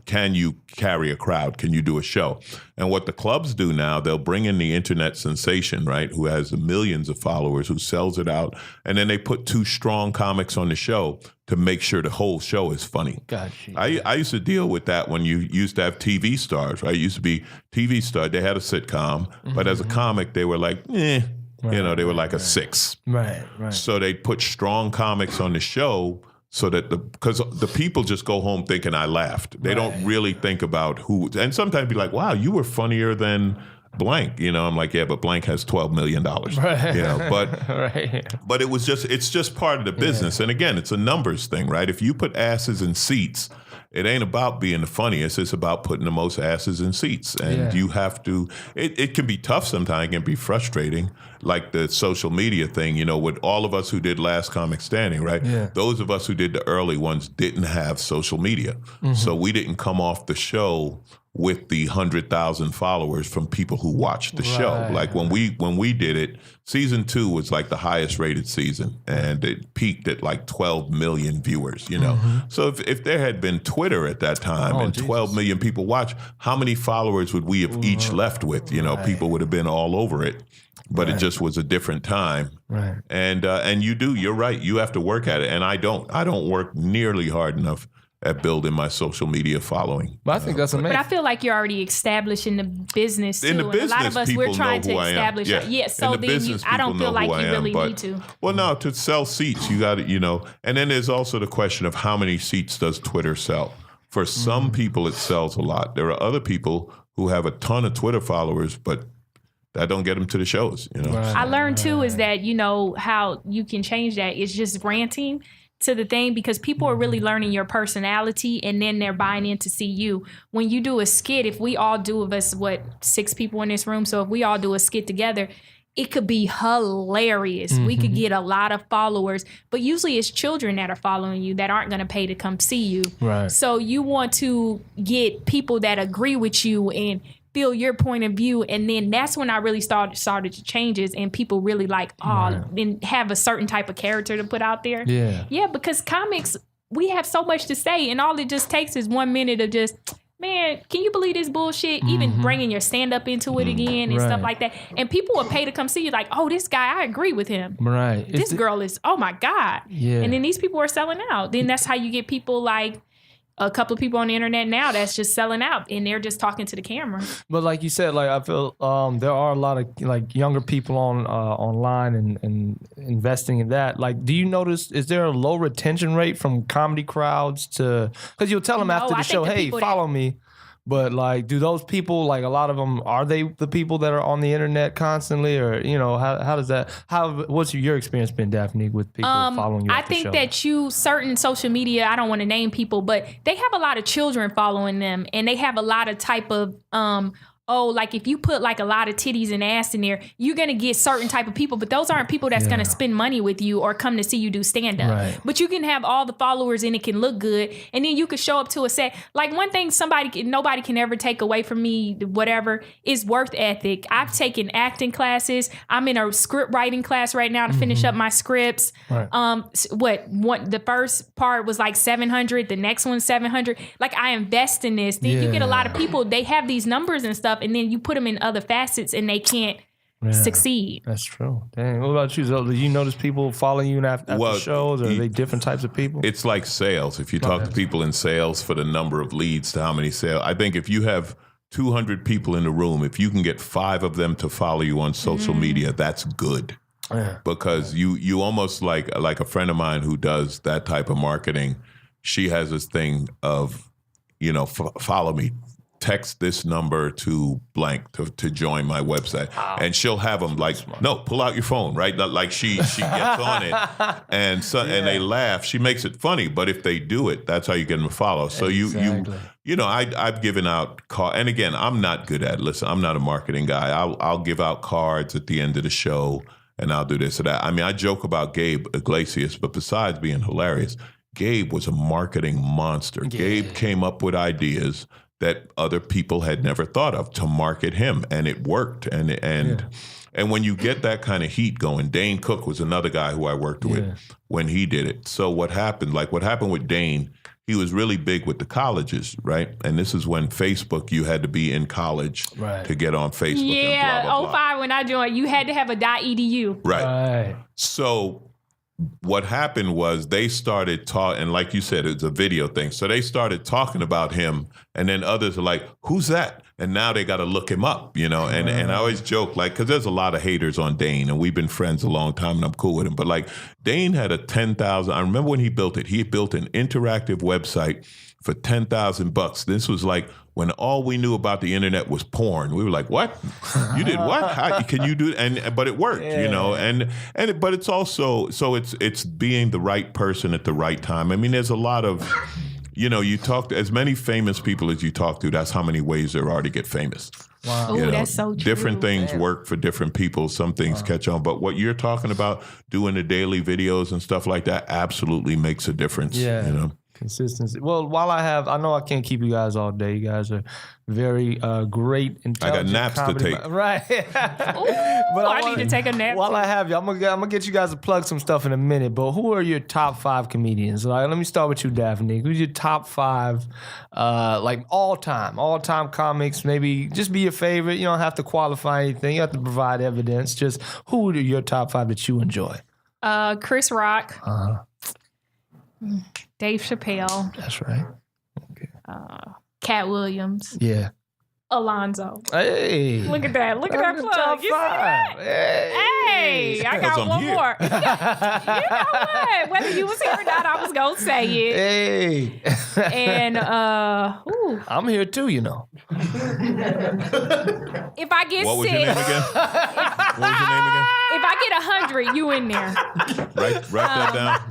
carry a crowd? Can you do a show? And what the clubs do now, they'll bring in the internet sensation, right, who has millions of followers, who sells it out, and then they put 2 strong comics on the show to make sure the whole show is funny. Gotcha. I used to deal with that when you used to have TV stars, right? It used to be TV star. They had a sitcom, but as a comic, they were like, they were like a 6. Right. So they put strong comics on the show so that because the people just go home thinking I laughed. They don't really think about who, and sometimes be like, wow, you were funnier than blank. I'm like, yeah, but blank has $12 million. Right. But it's just part of the business. And again, it's a numbers thing, right? If you put asses in seats, it ain't about being the funniest. It's about putting the most asses in seats. And you have to, it can be tough sometimes. It can be frustrating, like the social media thing, with all of us who did Last Comic Standing, right? Yeah. Those of us who did the early ones didn't have social media. So we didn't come off the show with the 100,000 followers from people who watched the show. Like when we did it, season 2 was like the highest rated season, and it peaked at like 12 million viewers, So if there had been Twitter at that time and 12 million people watch, how many followers would we have each left with? People would have been all over it. But it just was a different time. Right. And you're right. You have to work at it. And I don't work nearly hard enough at building my social media following. But I think that's amazing. But I feel like you're already established in the business too. In the business, a lot of us, we're trying to establish. So then I don't feel like you really need to. Well, no, to sell seats, you got to, and then there's also the question of how many seats does Twitter sell? For some people, it sells a lot. There are other people who have a ton of Twitter followers, but that don't get them to the shows, I learned too is that, how you can change that is just ranting to the thing, because people are really learning your personality and then they're buying in to see you. When you do a skit, if we all do, of us, 6 people in this room, so if we all do a skit together, it could be hilarious. We could get a lot of followers, but usually it's children that are following you that aren't going to pay to come see you. Right. So you want to get people that agree with you and feel your point of view, and then that's when I really started to changes, and people really and have a certain type of character to put out there. Yeah, because comics, we have so much to say, and all it just takes is 1 minute of just, man, can you believe this bullshit? Even bringing your stand up into it again and stuff like that, and people will pay to come see you. Like, oh, this guy, I agree with him. Right. This girl is, oh my God. Yeah. And then these people are selling out. Then that's how you get people like a couple of people on the internet now that's just selling out and they're just talking to the camera. But like you said, like I feel there are a lot of like younger people on online and investing in that. Like, do you notice, is there a low retention rate from comedy crowds to, because you'll tell them after the show, hey, follow me. But like, do those people, like a lot of them, are they the people that are on the internet constantly, or how does that? What's your experience been, Daphne, with people following you? I think that certain social media, I don't want to name people, but they have a lot of children following them, and they have a lot of type of like if you put like a lot of titties and ass in there, you're going to get certain type of people, but those aren't people that's going to spend money with you or come to see you do stand-up. Right. But you can have all the followers and it can look good, and then you could show up to a set. Like one thing nobody can ever take away from me, whatever, is work ethic. I've taken acting classes. I'm in a script writing class right now to finish up my scripts. Right. The first part was like 700, the next one 700. Like I invest in this. Then you get a lot of people, they have these numbers and stuff, and then you put them in other facets and they can't succeed. That's true. Dang. What about you, Zoe? Do you notice people following you after shows, or are they different types of people? It's like sales. If you talk to people in sales for the number of leads to how many sales, I think if you have 200 people in the room, if you can get 5 of them to follow you on social media, that's good. Yeah. Because you almost like a friend of mine who does that type of marketing, she has this thing of, follow me. Text this number to blank to join my website. And she'll have them like, no, pull out your phone, right? Like she gets on it and they laugh. She makes it funny, but if they do it, that's how you get them to follow. So I've given out cards. And again, I'm not good at it. Listen, I'm not a marketing guy. I'll give out cards at the end of the show and I'll do this or that. I mean, I joke about Gabe Iglesias, but besides being hilarious, Gabe was a marketing monster. Yeah. Gabe came up with ideas that other people had never thought of to market him, and it worked. And when you get that kind of heat going, Dane Cook was another guy who I worked with when he did it. So what happened with Dane, he was really big with the colleges, right? And this is when Facebook, you had to be in college to get on Facebook. Yeah, and blah, blah, blah. 05 when I joined, you had to have a .edu. Right. So what happened was they started talking, and like you said, it's a video thing. So they started talking about him, and then others are like, who's that? And now they got to look him up, and I always joke, like, because there's a lot of haters on Dane, and we've been friends a long time, and I'm cool with him. But like, Dane had a 10,000, I remember when he built it, he built an interactive website for $10,000. This was like when all we knew about the internet was porn. We were like, what? You did what? How can you do it? But it worked, but it's also, so it's being the right person at the right time. I mean, there's a lot of, you talk to as many famous people as you talk to, that's how many ways there are to get famous. Wow. Oh, that's so true. Different things work for different people. Some things catch on. But what you're talking about, doing the daily videos and stuff like that, absolutely makes a difference. Yeah. Consistency. Well, I know I can't keep you guys all day. You guys are very great, intelligent. I got naps to take. Right. But I need to take a nap. While I have you, I'm gonna get you guys to plug some stuff in a minute. But who are your top 5 comedians? Like, let me start with you, Daphne. Who's your top 5, like all time comics? Maybe just be your favorite. You don't have to qualify anything. You have to provide evidence. Just who are your top 5 that you enjoy? Chris Rock. Dave Chappelle. That's right. Okay. Cat Williams. Yeah. Alonzo. Hey. Look at that. Look at that plug. Top 5. You see that? Hey. I got one more. You know what? Whether you was here or not, I was going to say it. Hey. And, I'm here too, If I get What was sick. your name again? What was your name again? If I get 100, you in there. Write that down.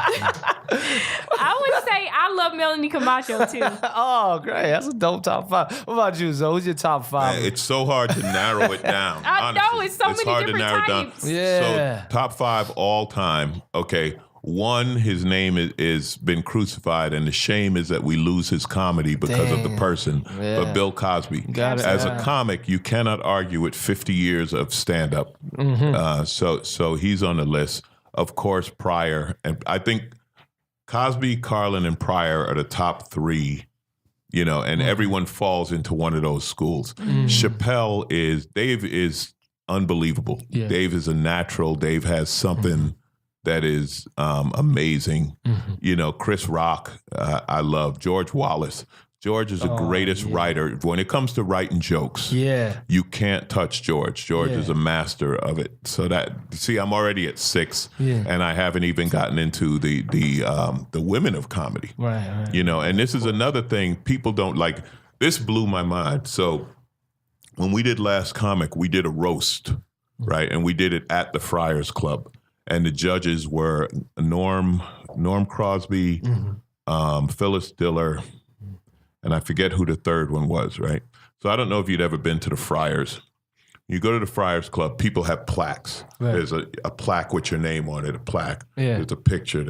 I would say I love Melanie Camacho too. Oh, great. That's a dope top 5. What about you, Zoe? Who's your top 5? Man, it's so hard to narrow it down. I know, it's so many hard different to narrow types. It down. Yeah. So top 5 all time. Okay. 1, his name is been crucified, and the shame is that we lose his comedy because of the person. Yeah. But Bill Cosby. Got it. As a comic, you cannot argue with 50 years of stand-up. Mm-hmm. So he's on the list. Of course, Pryor. And I think Cosby, Carlin, and Pryor are the top 3, and everyone falls into one of those schools. Dave is unbelievable. Yeah. Dave is a natural. Dave has something that is amazing. You know, Chris Rock, I love. George Wallace. George is the greatest writer. When it comes to writing jokes, you can't touch George. George is a master of it. So I'm already at 6, and I haven't even gotten into the women of comedy. Right. You know, and this is another thing people don't like. This blew my mind. So when we did Last Comic, we did a roast, right? And we did it at the Friars Club, and the judges were Norm Crosby, Phyllis Diller, and I forget who the third one was, right? So I don't know if you'd ever been to the Friars. You go to the Friars Club, people have plaques. Right. There's a plaque with your name on it, a plaque. Yeah. There's a picture,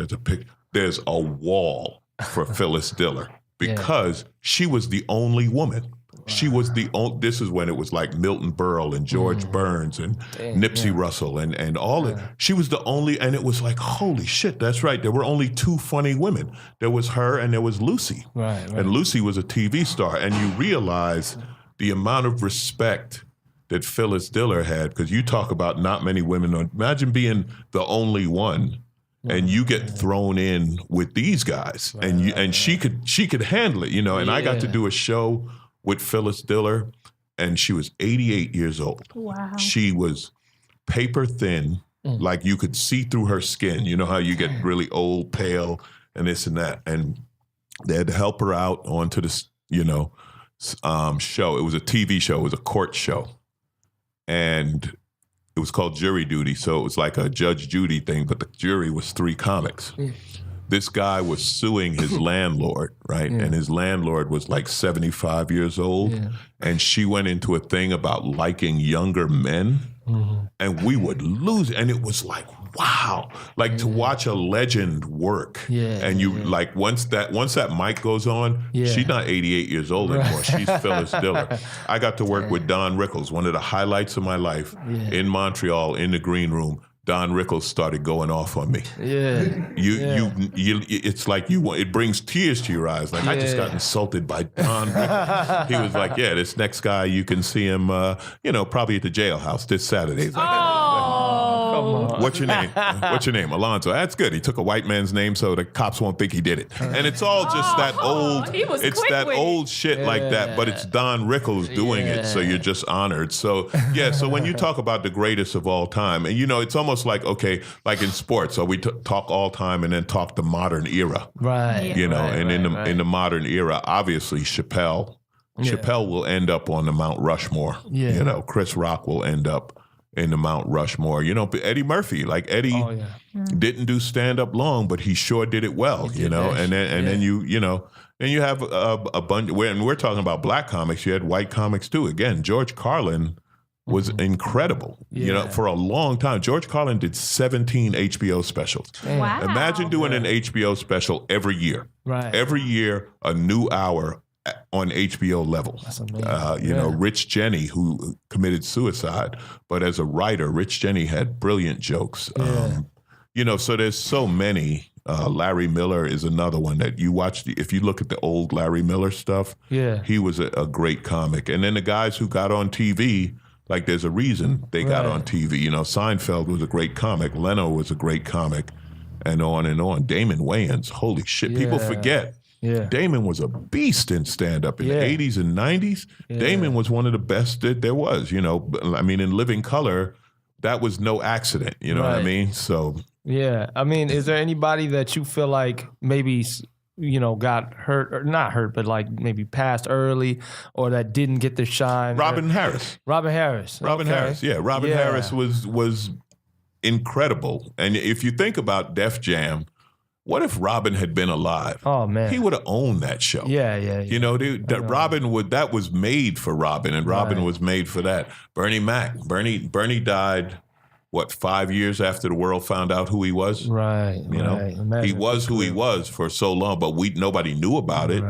there's a wall for Phyllis Diller because she was the only woman. Wow. She was the only, this is when it was like Milton Berle and George Burns and Nipsey Russell and all that. She was the only, and it was like, holy shit, that's right. There were only 2 funny women. There was her and there was Lucy. Right. And Lucy was a TV star. And you realize the amount of respect that Phyllis Diller had, because you talk about not many women. Imagine being the only one. And you get thrown in with these guys, and she could handle it, you know. And I got to do a show with Phyllis Diller, and she was 88 years old. Wow. She was paper thin, like you could see through her skin. You know how you get really old, pale, and this and that. And they had to help her out onto this, you know, show. It was a TV show. It was a court show. And it was called Jury Duty, so it was like a Judge Judy thing, but the jury was 3 comics. This guy was suing his landlord, right? And his landlord was like 75 years old, and she went into a thing about liking younger men, and we would lose. And it was like, wow, like to watch a legend work. And you like once that mic goes on, she's not 88 years old anymore. She's Phyllis Diller. I got to work with Don Rickles, one of the highlights of my life in Montreal in the green room. Don Rickles started going off on me. It's like it brings tears to your eyes. Like I just got insulted by Don Rickles. He was like, this next guy, you can see him, probably at the jailhouse this Saturday. What's your name? What's your name? Alonzo. That's good. He took a white man's name so the cops won't think he did it. And it's all just that old, it's that old shit like that, but it's Don Rickles doing it, so you're just honored. So, so when you talk about the greatest of all time, and it's almost like, okay, like in sports, so we talk all time and then talk the modern era. Right. In the modern era, obviously Chappelle will end up on the Mount Rushmore. Chris Rock will end up in the Mount Rushmore. Eddie Murphy, like Eddie didn't do stand-up long, but he sure did it well, then you have a bunch, when we're talking about black comics, you had white comics too. Again, George Carlin was incredible, for a long time. George Carlin did 17 HBO specials. Wow. Imagine doing an HBO special every year. Right. Every year, a new hour on HBO level. That's amazing. Rich Jenny, who committed suicide, but as a writer, Rich Jenny had brilliant jokes. So there's so many. Larry Miller is another one that you watch. If you look at the old Larry Miller stuff, he was a great comic. And then the guys who got on TV, like there's a reason they got on TV. Seinfeld was a great comic. Leno was a great comic, and on and on. Damon Wayans, holy shit, people forget. Yeah. Damon was a beast in stand-up in the 80s and 90s. Yeah. Damon was one of the best that there was, in Living Color, that was no accident, what I mean? So. Yeah. Is there anybody that you feel like maybe, got hurt, or not hurt, but like maybe passed early, or that didn't get the shine? Robin Harris. Harris, yeah. Robin Harris was incredible. And if you think about Def Jam, what if Robin had been alive? Oh, man. He would have owned that show. Yeah. That was made for Robin, and Robin was made for that. Bernie Mac. Bernie died, 5 years after the world found out who he was? Right. He was who he was for so long, but nobody knew about it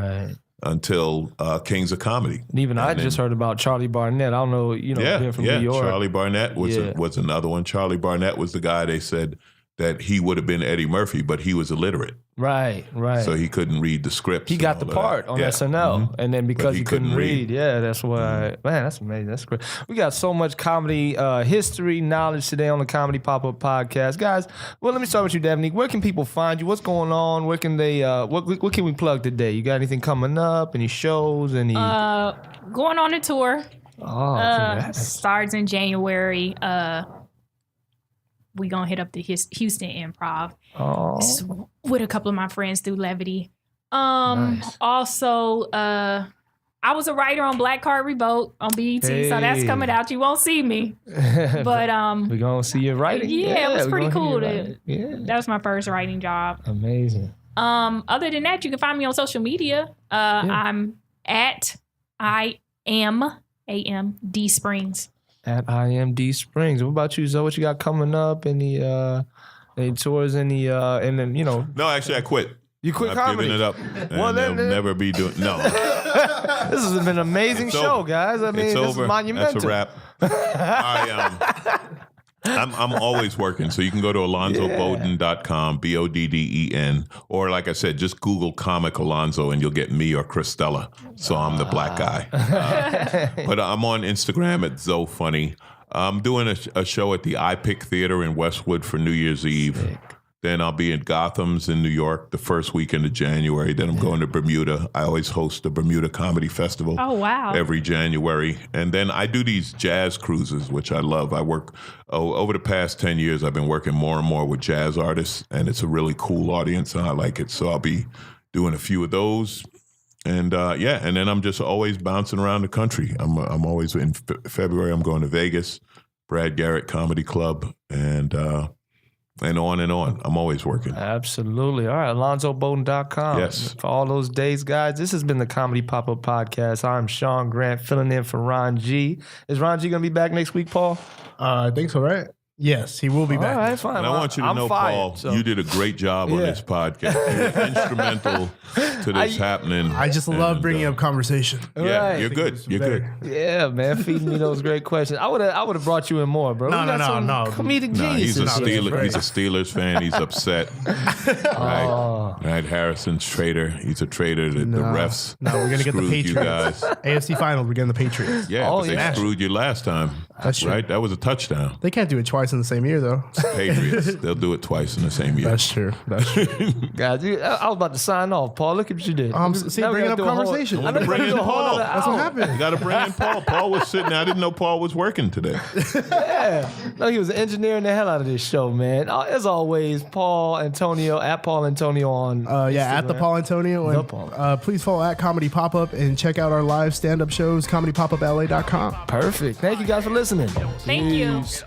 until Kings of Comedy. And even I just heard about Charlie Barnett. I don't know, being from New York. Charlie Barnett was another one. Charlie Barnett was the guy they said that he would have been Eddie Murphy, but he was illiterate. Right. So he couldn't read the scripts. He got the part on SNL, and then because he couldn't read, that's why. Man, that's amazing. That's great. We got so much comedy history knowledge today on the Comedy Pop-Up Podcast, guys. Well, let me start with you, Daphnique. Where can people find you? What's going on? Where can they? What can we plug today? You got anything coming up? Any shows? Any? Going on a tour. Congrats. Starts in January. We gonna hit up the Houston Improv with a couple of my friends through Levity. Nice. Also, I was a writer on Black Card Revolt on BET, so that's coming out. You won't see me, but we're gonna see you writing. Yeah, it was pretty cool. That was my first writing job. Amazing. Other than that, you can find me on social media. I'm at IMD Springs. At IMD Springs. What about you, Zoe? What you got coming up? Any tours? And then No, actually, I quit. You quit I've comedy? given it up. Well, And they'll never be doing. No, This has been an amazing It's show, over. guys. I mean, it's this over. is monumental. That's a wrap. I'm always working, so you can go to alonzobodden.com, Bodden, or like I said, just Google Comic Alonzo and you'll get me or Christella. So I'm the black guy. But I'm on Instagram at ZoFunny. I'm doing a show at the iPic Theater in Westwood for New Year's Eve. Then I'll be in Gotham's in New York the first weekend of January. Then I'm going to Bermuda. I always host the Bermuda Comedy Festival. Oh, wow. Every January. And then I do these jazz cruises, which I love. I work, over the past 10 years, I've been working more and more with jazz artists, and it's a really cool audience, and I like it. So I'll be doing a few of those. And and then I'm just always bouncing around the country. I'm always in February, I'm going to Vegas, Brad Garrett Comedy Club, and on and on. I'm always working. Absolutely. All right, AlonzoBodden.com. Yes. For all those days, guys, this has been the Comedy Pop-Up Podcast. I'm Sean Grant, filling in for Ron G. Is Ron G going to be back next week, Paul? I think so, right? Yes, he will be back. All right, fine. And I want you to know, fired, Paul, so. you did a great job on this podcast. You were instrumental to this happening. I just love bringing up conversation. Yeah, Right. you're good. You're good. Yeah, man, feeding me those great questions. I would have brought you in more, bro. No, We got no, some no. Comedic Nah, he's geniuses. a Steelers. here. He's a Steelers fan. He's upset. Right, Harrison's traitor. He's a traitor. The refs. No, we're gonna get the screwed you Patriots. guys. AFC Finals, we're getting the Patriots. Yeah, Oh, but they yeah. screwed you last time. That's true. Right? That was a touchdown. They can't do it twice in the same year, though. Patriots. They'll do it twice in the same year. That's true. That's true. Guys, I was about to sign off, Paul. Look at what you did. See, Now we bringing gotta up do a whole- conversation. I know we Bring gotta in do a whole Paul. other That's what hour. happened. You got to bring in Paul. Paul was sitting there. I didn't know Paul was working today. Yeah. No, he was engineering the hell out of this show, man. As always, Paul Antonio, at Paul Antonio on At the Paul Antonio. The And, Paul. please follow at Comedy Pop-Up and check out our live stand-up shows, comedypopupla.com. Perfect. Thank you guys for listening. Thank you. Peace.